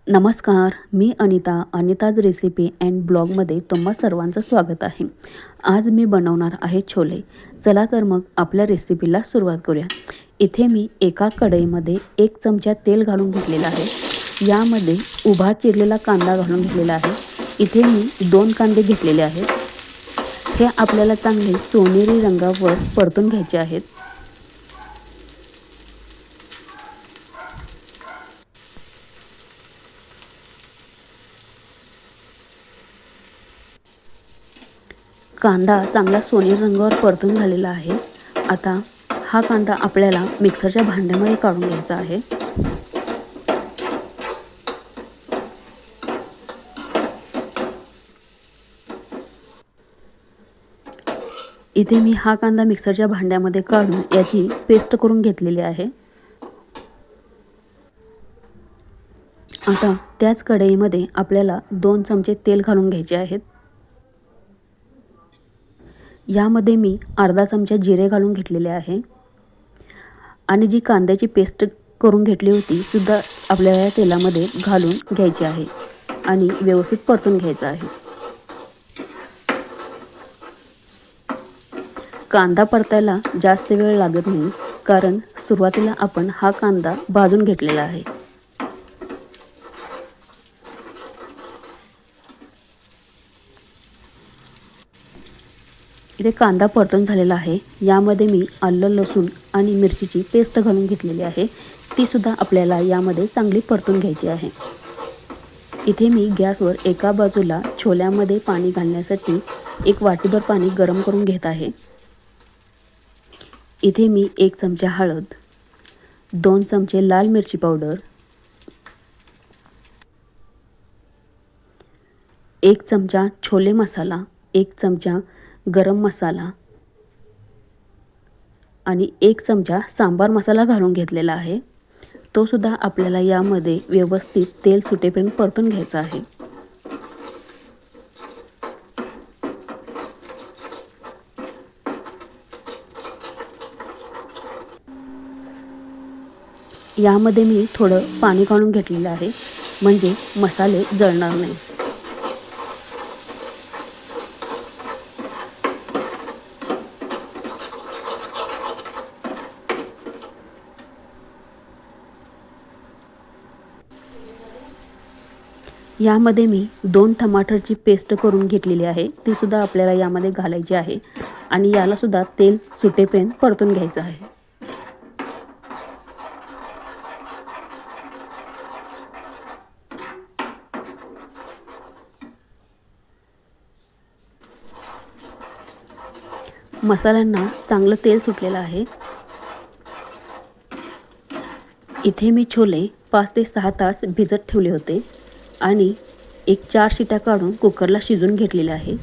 नमस्कार, मी Anita's recipe and ब्लॉगमध्ये तुम्हा सर्वांचं स्वागत आहे. आज मी बनवणार आहे छोले. चला तर मग आपल्या रेसिपीला सुरुवात करूया. इथे मी एका कढईमध्ये 1 चमचा तेल घालून घेतलेलं आहे. यामध्ये उभा चिरलेला कांदा घालून घेतलेला आहे. इथे मी 2 कांदे घेतलेले आहेत. हे आपल्याला चांगले सोनेरी रंगावर परतून घ्यायचे आहेत. कांदा चांगला सोनेरी रंगावर परतून झालेला आहे. आता हा कांदा आपल्याला मिक्सरच्या भांड्यामध्ये काढून घ्यायचा आहे. इथे मी हा कांदा मिक्सरच्या भांड्यामध्ये काढून याची पेस्ट करून घेतलेली आहे. आता त्याच कढईमध्ये आपल्याला 2 चमचे तेल घालून घ्यायचे आहेत. यामध्ये मी अर्धा चमचा जिरे घालून घेतलेले आहे आणि जी कांद्याची पेस्ट करून घेतली होती सुद्धा आपल्याला या तेलामध्ये घालून घ्यायची आहे आणि व्यवस्थित परतून घ्यायचा आहे. कांदा परतायला जास्त वेळ लागत नाही, कारण सुरुवातीला आपण हा कांदा भाजून घेतलेला आहे. इथे कांदा परतून झालेला आहे. यामध्ये मी आलं, लसूण आणि मिरचीची पेस्ट घालून घेतलेली आहे. ती सुद्धा आपल्याला यामध्ये चांगली परतून घ्यायची आहे. इथे मी गॅसवर एका बाजूला छोल्यामध्ये पाणी घालण्यासाठी 1 वाटीभर पाणी गरम करून घेत आहे. इथे मी 1 चमचा हळद, 2 चमचे लाल मिरची पावडर, 1 चमचा छोले मसाला, 1 चमचा गरम मसाला आणि 1 चमचा सांबार मसाला घालून घेतलेला आहे. तो सुद्धा आपल्याला यामध्ये व्यवस्थित तेल सुटेपर्यंत परतून घ्यायचा आहे. यामध्ये मी थोडं पाणी घालून घेतलेलं आहे, म्हणजे मसाले जळणार नाही. यामध्ये मी 2 टमाटरची पेस्ट करून घेतलेली आहे. ती सुद्धा आपल्याला यामध्ये घालायची आहे आणि याला सुद्धा तेल सुटेपर्यंत परतून घ्यायचं आहे. मसाल्यांना चांगलं तेल सुटलेलं आहे. इथे मी छोले 5 ते 6 तास भिजत ठेवले होते आणि 4 शिट्या काढून कुकरला शिजून घेतलेले आहे.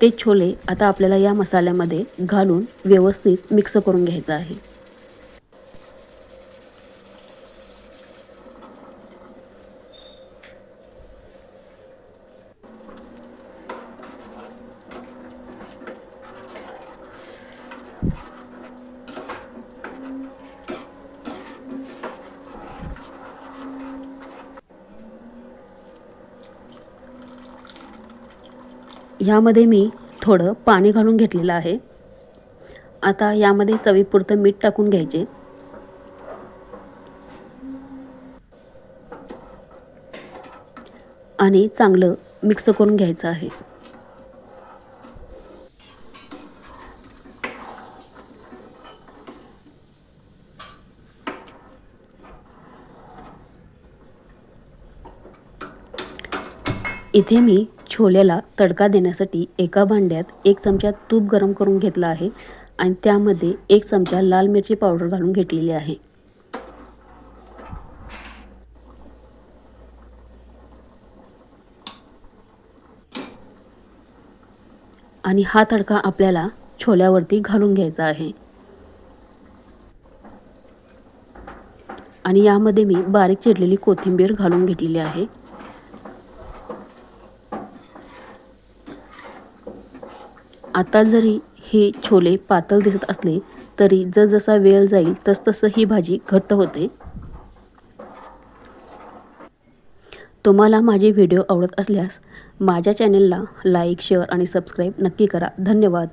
ते छोले आता आपल्याला या मसाल्यामध्ये घालून व्यवस्थित मिक्स करून घ्यायचं आहे. ह्यामध्ये मी थोडं पाणी घालून घेतलेलं आहे. आता यामध्ये चवीपुरतं मीठ टाकून घ्यायचे आणि चांगलं मिक्स करून घ्यायचं आहे. इथे मी छोल्याला तडका देण्यासाठी एका भांड्यात 1 चमचा तूप गरम करून घेतलं आहे आणि त्यामध्ये 1 चमचा लाल मिरची पावडर घालून घेतलेली आहे. आणि हा तडका आपल्याला छोल्यावरती घालून घ्यायचा आहे. आणि यामध्ये मी बारीक चिरलेली कोथिंबीर घालून घेतलेली आहे. आता जरी हे छोले पातळ दिसत असले तरी जसजसा वेळ जाईल तसतसं ही भाजी घट्ट होते. तुम्हाला माझे व्हिडिओ आवडत असल्यास माझ्या चॅनेलला लाईक, शेअर आणि सबस्क्राईब नक्की करा. धन्यवाद.